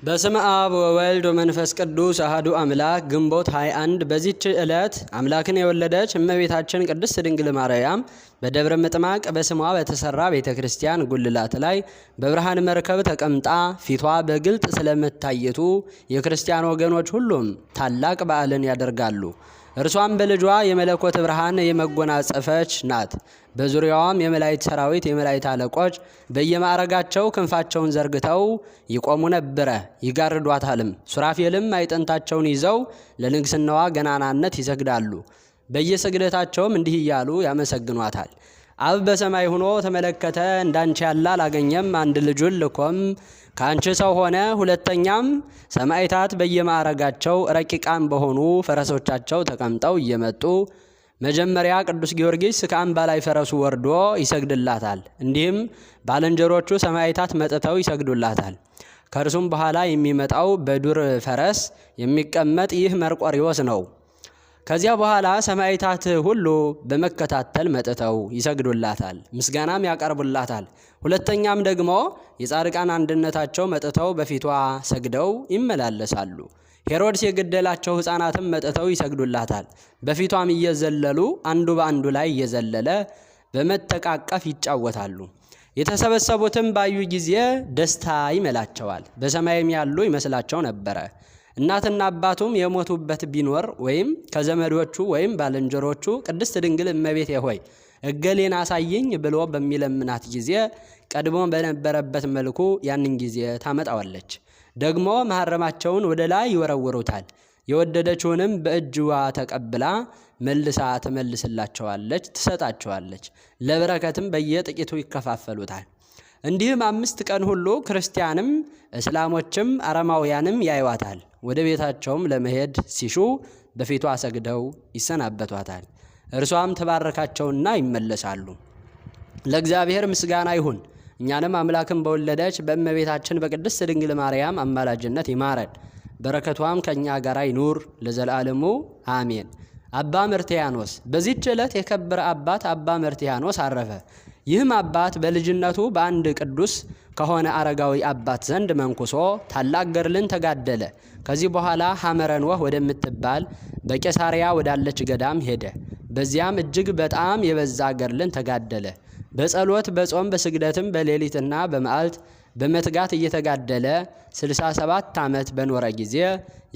በስመ አብ ወወልድ ወመንፈስ ቅዱስ አሐዱ አምላክ ግንቦት 21 በዚህች ዕለት አምላክን የወለደች እመቤታችን ቅድስት ድንግል ማርያም በደብረ ምጥማቅ በስሟ በተሰራ ቤተክርስቲያን ጉልላት ላይ በብርሃን መርከብ ተቀምጣ ፊቷ በግልጥ ስለመታየቱ የክርስቲያን ወገኖች ሁሉም ታላቅ በዓልን ያደርጋሉ። እርሷም በልጇ የመለኮት ብርሃን የመጎናጸፈች ናት። በዙሪያዋም የመላእክት ሰራዊት የመላእክት አለቆች በየማዕረጋቸው ክንፋቸውን ዘርግተው ይቆሙ ነበረ፣ ይጋርዷታልም። ሱራፌልም ማዕጠንታቸውን ይዘው ለንግስናዋ ገናናነት ይሰግዳሉ። በየስግደታቸውም እንዲህ እያሉ ያመሰግኗታል። አብ በሰማይ ሆኖ ተመለከተ፣ እንዳንቺ ያለ አላገኘም። አንድ ልጁን ልኮም ካንቺ ሰው ሆነ። ሁለተኛም ሰማዕታት በየማዕረጋቸው ረቂቃን በሆኑ ፈረሶቻቸው ተቀምጠው እየመጡ መጀመሪያ ቅዱስ ጊዮርጊስ ከአምባ ላይ ፈረሱ ወርዶ ይሰግድላታል። እንዲህም ባልንጀሮቹ ሰማዕታት መጥተው ይሰግዱላታል። ከእርሱም በኋላ የሚመጣው በዱር ፈረስ የሚቀመጥ ይህ መርቆሪዎስ ነው። ከዚያ በኋላ ሰማዕታት ሁሉ በመከታተል መጥተው ይሰግዱላታል፣ ምስጋናም ያቀርቡላታል። ሁለተኛም ደግሞ የጻድቃን አንድነታቸው መጥተው በፊቷ ሰግደው ይመላለሳሉ። ሄሮድስ የገደላቸው ሕፃናትም መጥተው ይሰግዱላታል። በፊቷም እየዘለሉ አንዱ በአንዱ ላይ እየዘለለ በመተቃቀፍ ይጫወታሉ። የተሰበሰቡትም ባዩ ጊዜ ደስታ ይመላቸዋል፣ በሰማይም ያሉ ይመስላቸው ነበረ። እናትና አባቱም የሞቱበት ቢኖር ወይም ከዘመዶቹ ወይም ባልንጀሮቹ ቅድስት ድንግል እመቤቴ ሆይ እገሌን አሳየኝ ብሎ በሚለምናት ጊዜ ቀድሞ በነበረበት መልኩ ያንን ጊዜ ታመጣዋለች። ደግሞ መሐረማቸውን ወደ ላይ ይወረውሩታል። የወደደችውንም በእጅዋ ተቀብላ መልሳ ትመልስላቸዋለች፣ ትሰጣቸዋለች። ለበረከትም በየጥቂቱ ይከፋፈሉታል። እንዲህም 5 ቀን ሁሉ ክርስቲያንም እስላሞችም አረማውያንም ያዩዋታል። ወደ ቤታቸውም ለመሄድ ሲሹ በፊቷ ሰግደው ይሰናበቷታል። እርሷም ተባረካቸውና ይመለሳሉ። ለእግዚአብሔር ምስጋና ይሁን። እኛንም አምላክን በወለደች በእመቤታችን በቅድስት ድንግል ማርያም አማላጅነት ይማረን። በረከቷም ከእኛ ጋር ይኑር ለዘላለሙ አሜን። አባ መርትያኖስ። በዚህች ዕለት የከበረ አባት አባ መርትያኖስ አረፈ። ይህም አባት በልጅነቱ በአንድ ቅዱስ ከሆነ አረጋዊ አባት ዘንድ መንኩሶ ታላቅ ገድልን ተጋደለ። ከዚህ በኋላ ሐመረ ኖህ ወደምትባል በቄሳሪያ ወዳለች ገዳም ሄደ። በዚያም እጅግ በጣም የበዛ ገድልን ተጋደለ። በጸሎት በጾም በስግደትም በሌሊትና በመዓልት በመትጋት እየተጋደለ 67 ዓመት በኖረ ጊዜ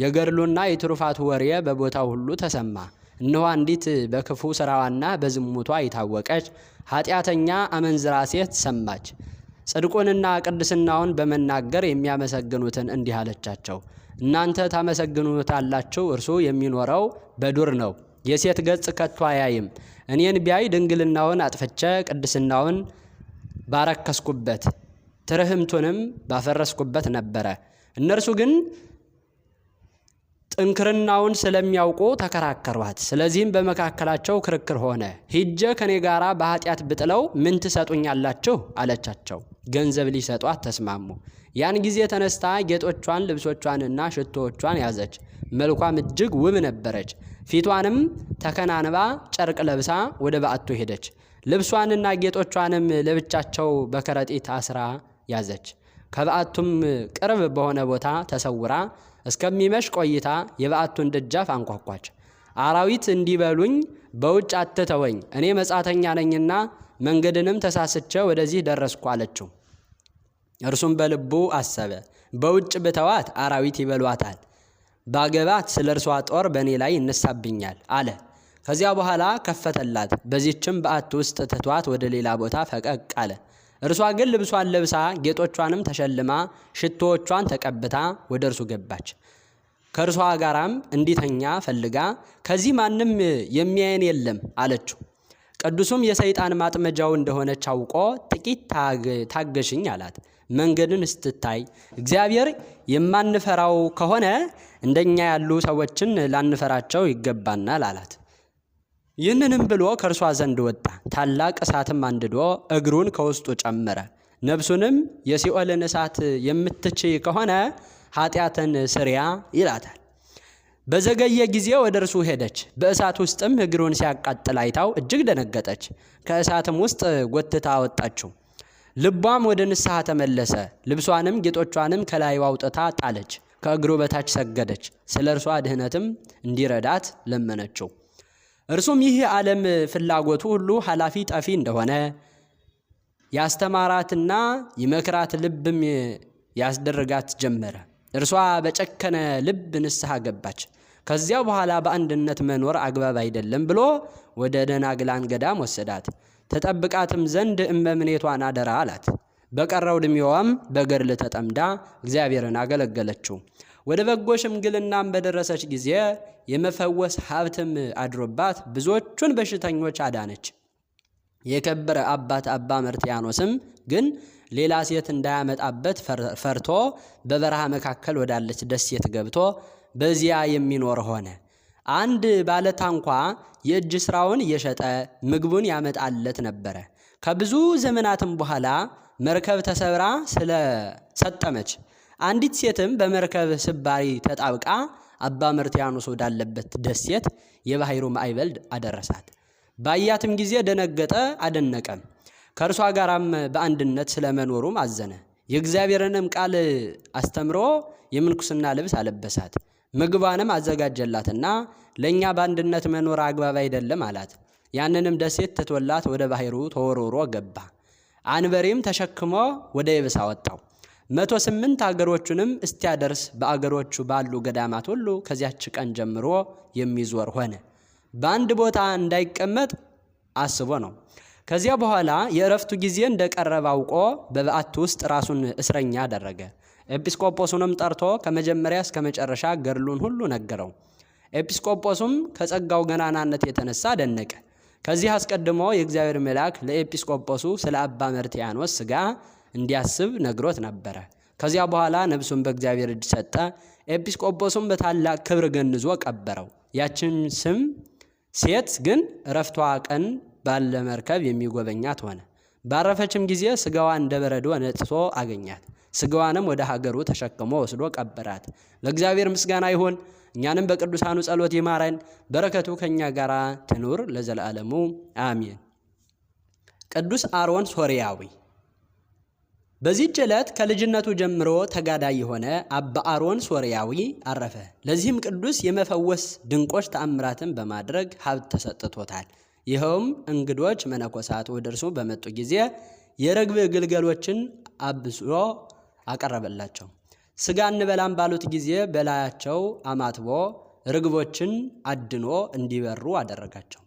የገድሉና የትሩፋቱ ወሬ በቦታው ሁሉ ተሰማ። እነሆ አንዲት በክፉ ስራዋና በዝሙቷ የታወቀች ኃጢአተኛ አመንዝራ ሴት ሰማች። ጽድቁንና ቅድስናውን በመናገር የሚያመሰግኑትን እንዲህ አለቻቸው፣ እናንተ ታመሰግኑታላችሁ፣ እርሱ የሚኖረው በዱር ነው፣ የሴት ገጽ ከቶ አያይም። እኔን ቢያይ ድንግልናውን አጥፍቼ ቅድስናውን ባረከስኩበት ትርህምቱንም ባፈረስኩበት ነበረ። እነርሱ ግን ጥንክርናውን ስለሚያውቁ ተከራከሯት። ስለዚህም በመካከላቸው ክርክር ሆነ። ሂጄ ከኔ ጋራ በኃጢአት ብጥለው ምን ትሰጡኛላችሁ አለቻቸው። ገንዘብ ሊሰጧት ተስማሙ። ያን ጊዜ ተነስታ ጌጦቿን ልብሶቿንና ሽቶዎቿን ያዘች። መልኳም እጅግ ውብ ነበረች። ፊቷንም ተከናንባ ጨርቅ ለብሳ ወደ በዓቱ ሄደች። ልብሷንና ጌጦቿንም ለብቻቸው በከረጢት አስራ ያዘች። ከበዓቱም ቅርብ በሆነ ቦታ ተሰውራ እስከሚመሽ ቆይታ የበዓቱን ደጃፍ አንኳኳች። አራዊት እንዲበሉኝ በውጭ አትተወኝ፣ እኔ መጻተኛ ነኝና መንገድንም ተሳስቼ ወደዚህ ደረስኩ አለችው። እርሱም በልቡ አሰበ፣ በውጭ ብተዋት አራዊት ይበሏታል፣ ባገባት ስለ እርሷ ጦር በእኔ ላይ ይነሳብኛል አለ። ከዚያ በኋላ ከፈተላት። በዚህችም በዓት ውስጥ ትቷት ወደ ሌላ ቦታ ፈቀቅ አለ። እርሷ ግን ልብሷን ለብሳ ጌጦቿንም ተሸልማ ሽቶዎቿን ተቀብታ ወደ እርሱ ገባች። ከእርሷ ጋራም እንዲተኛ ፈልጋ ከዚህ ማንም የሚያየን የለም አለችው። ቅዱሱም የሰይጣን ማጥመጃው እንደሆነች አውቆ ጥቂት ታገሽኝ አላት። መንገድን ስትታይ እግዚአብሔር የማንፈራው ከሆነ እንደኛ ያሉ ሰዎችን ላንፈራቸው ይገባናል አላት። ይህንንም ብሎ ከእርሷ ዘንድ ወጣ። ታላቅ እሳትም አንድዶ እግሩን ከውስጡ ጨመረ። ነፍሱንም የሲኦልን እሳት የምትችይ ከሆነ ኃጢአትን ስሪያ ይላታል። በዘገየ ጊዜ ወደ እርሱ ሄደች። በእሳት ውስጥም እግሩን ሲያቃጥል አይታው እጅግ ደነገጠች። ከእሳትም ውስጥ ጎትታ አወጣችው። ልቧም ወደ ንስሐ ተመለሰ። ልብሷንም ጌጦቿንም ከላይ አውጥታ ጣለች። ከእግሩ በታች ሰገደች። ስለ እርሷ ድህነትም እንዲረዳት ለመነችው። እርሱም ይህ ዓለም ፍላጎቱ ሁሉ ኃላፊ ጠፊ እንደሆነ ያስተማራትና ይመክራት ልብም ያስደርጋት ጀመረ። እርሷ በጨከነ ልብ ንስሐ ገባች። ከዚያ በኋላ በአንድነት መኖር አግባብ አይደለም ብሎ ወደ ደናግላን ገዳም ወሰዳት። ተጠብቃትም ዘንድ እመምኔቷን አደራ አላት። በቀረው ዕድሜዋም በገድል ተጠምዳ እግዚአብሔርን አገለገለችው። ወደ በጎ ሽምግልናም በደረሰች ጊዜ የመፈወስ ሀብትም አድሮባት ብዙዎቹን በሽተኞች አዳነች። የከበረ አባት አባ መርትያኖስም ግን ሌላ ሴት እንዳያመጣበት ፈርቶ በበረሃ መካከል ወዳለች ደሴት ገብቶ በዚያ የሚኖር ሆነ። አንድ ባለታንኳ የእጅ ስራውን እየሸጠ ምግቡን ያመጣለት ነበረ። ከብዙ ዘመናትም በኋላ መርከብ ተሰብራ ስለሰጠመች አንዲት ሴትም በመርከብ ስባሪ ተጣብቃ አባ መርትያኖስ ወዳለበት ደሴት የባህሩ ማዕበል አደረሳት። ባያትም ጊዜ ደነገጠ፣ አደነቀም። ከእርሷ ጋራም በአንድነት ስለመኖሩም አዘነ። የእግዚአብሔርንም ቃል አስተምሮ የምንኩስና ልብስ አለበሳት። ምግቧንም አዘጋጀላትና ለእኛ በአንድነት መኖር አግባብ አይደለም አላት። ያንንም ደሴት ትቶላት ወደ ባህሩ ተወርውሮ ገባ። አንበሪም ተሸክሞ ወደ የብስ አወጣው። 108 አገሮቹንም እስቲያደርስ በአገሮቹ ባሉ ገዳማት ሁሉ ከዚያች ቀን ጀምሮ የሚዞር ሆነ። በአንድ ቦታ እንዳይቀመጥ አስቦ ነው። ከዚያ በኋላ የእረፍቱ ጊዜ እንደቀረበ አውቆ በበዓቱ ውስጥ ራሱን እስረኛ አደረገ። ኤጲስቆጶሱንም ጠርቶ ከመጀመሪያ እስከ መጨረሻ ገድሉን ሁሉ ነገረው። ኤጲስቆጶሱም ከጸጋው ገናናነት የተነሳ ደነቀ። ከዚህ አስቀድሞ የእግዚአብሔር መልአክ ለኤጲስቆጶሱ ስለ አባ መርትያኖስ ሥጋ እንዲያስብ ነግሮት ነበረ። ከዚያ በኋላ ነፍሱን በእግዚአብሔር እጅ ሰጠ። ኤጲስቆጶሱም በታላቅ ክብር ገንዞ ቀበረው። ያችን ስም ሴት ግን እረፍቷ ቀን ባለ መርከብ የሚጎበኛት ሆነ። ባረፈችም ጊዜ ሥጋዋን እንደ በረዶ ነጥቶ አገኛት። ሥጋዋንም ወደ ሀገሩ ተሸክሞ ወስዶ ቀበራት። ለእግዚአብሔር ምስጋና ይሁን፣ እኛንም በቅዱሳኑ ጸሎት ይማረን፣ በረከቱ ከእኛ ጋር ትኑር ለዘላለሙ አሜን። ቅዱስ አሮን ሶርያዊ። በዚህች ዕለት ከልጅነቱ ጀምሮ ተጋዳይ የሆነ አባ አሮን ሶርያዊ አረፈ። ለዚህም ቅዱስ የመፈወስ ድንቆች ተአምራትን በማድረግ ሀብት ተሰጥቶታል። ይኸውም እንግዶች መነኮሳት ወደ እርሱ በመጡ ጊዜ የርግብ ግልገሎችን አብስሎ አቀረበላቸው። ሥጋ እንበላም ባሉት ጊዜ በላያቸው አማትቦ ርግቦችን አድኖ እንዲበሩ አደረጋቸው።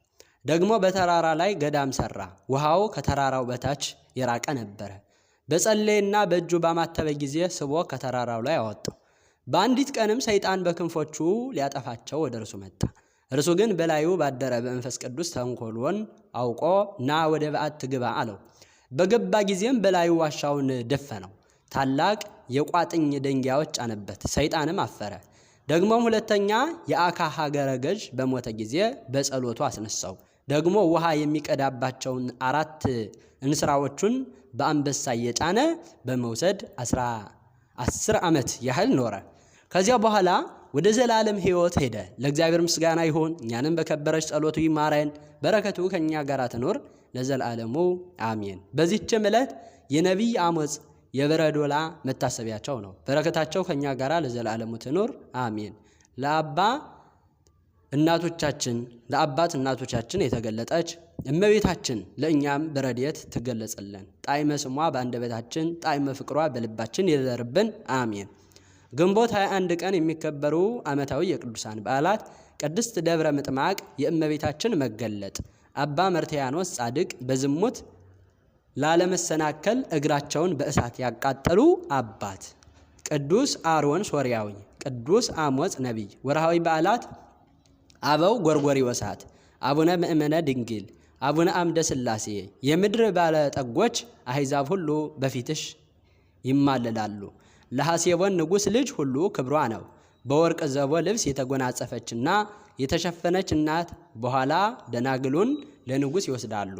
ደግሞ በተራራ ላይ ገዳም ሰራ። ውሃው ከተራራው በታች የራቀ ነበረ። በጸለይና በእጁ ባማተበ ጊዜ ስቦ ከተራራው ላይ አወጣው። በአንዲት ቀንም ሰይጣን በክንፎቹ ሊያጠፋቸው ወደ እርሱ መጣ። እርሱ ግን በላዩ ባደረ በመንፈስ ቅዱስ ተንኮሎን አውቆ ና ወደ በዓት ግባ አለው። በገባ ጊዜም በላዩ ዋሻውን ደፈነው። ታላቅ የቋጥኝ ድንጋዮች ጫነበት። ሰይጣንም አፈረ። ደግሞም ሁለተኛ የአካ ሀገረ ገዥ በሞተ ጊዜ በጸሎቱ አስነሳው። ደግሞ ውሃ የሚቀዳባቸውን 4 እንስራዎቹን በአንበሳ እየጫነ በመውሰድ 10 ዓመት ያህል ኖረ። ከዚያ በኋላ ወደ ዘላለም ሕይወት ሄደ። ለእግዚአብሔር ምስጋና ይሁን፣ እኛንም በከበረች ጸሎቱ ይማረን፣ በረከቱ ከእኛ ጋር ትኖር ለዘላለሙ አሜን። በዚህችም ዕለት የነቢይ አሞጽ የበረዶላ መታሰቢያቸው ነው። በረከታቸው ከእኛ ጋር ለዘላለሙ ትኖር አሜን። ለአባት እናቶቻችን የተገለጠች እመቤታችን ለእኛም በረድኤት ትገለጽልን። ጣዕመ ስሟ በአንደበታችን ጣዕመ ፍቅሯ በልባችን ይደርብን አሜን። ግንቦት 21 ቀን የሚከበሩ ዓመታዊ የቅዱሳን በዓላት: ቅድስት ደብረ ምጥማቅ የእመቤታችን መገለጥ፣ አባ መርትያኖስ ጻድቅ በዝሙት ላለመሰናከል እግራቸውን በእሳት ያቃጠሉ አባት፣ ቅዱስ አሮን ሶርያዊ፣ ቅዱስ አሞጽ ነቢይ። ወርሃዊ በዓላት: አበው ጎርጎርዮሳት፣ አቡነ ምእመነ ድንግል፣ አቡነ አምደ ሥላሴ። የምድር ባለጠጎች አሕዛብ ሁሉ በፊትሽ ይማለላሉ። ለሐሴቦን ንጉሥ ልጅ ሁሉ ክብሯ ነው። በወርቅ ዘቦ ልብስ የተጎናጸፈችና የተሸፈነች እናት በኋላ ደናግሉን ለንጉሥ ይወስዳሉ።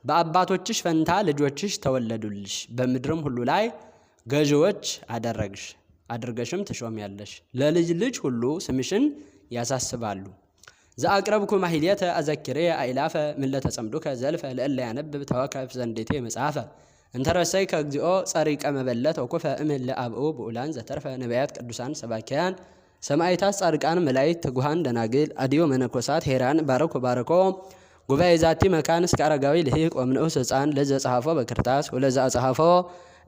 በአባቶችሽ ፈንታ ልጆችሽ ተወለዱልሽ። በምድርም ሁሉ ላይ ገዢዎች አድርገሽም ትሾሚያለሽ። ለልጅ ልጅ ሁሉ ስምሽን ያሳስባሉ። ዘአቅረብኩ ማሕሌተ አዘኪሬ አእላፈ ምለተ ጸምዱከ ዘልፈ ለእለ ያነብብ ተወከፍ ዘንዴቴ መጽሐፈ እንተረሰይ ከግዚኦ ጸሪቀ መበለት ወኩፈ እምለ አብኡ ብኡላን ዘተርፈ ነቢያት ቅዱሳን ሰባኪያን ሰማዕታት ጻድቃን መላእክት ትጉሃን ደናግል አዲዮ መነኮሳት ሄራን ባረኮ ጉባኤ ዛቲ መካን እስከ አረጋዊ ልሂቅ ወምንዑስ ሕፃን ለዘ ጸሐፎ በክርታስ ወለዘ አጸሐፎ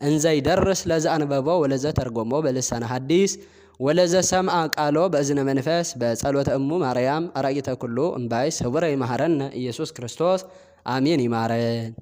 እንዘ ይደርስ ለዘ አንበቦ ወለዘ ተርጎሞ በልሳነ ሐዲስ ወለዘ ሰምዐ ቃሎ በእዝነ መንፈስ በጸሎተ እሙ ማርያም አራቂተ ኩሉ እምባይ ስውረ ይመሐረነ ኢየሱስ ክርስቶስ አሜን። ይማረን።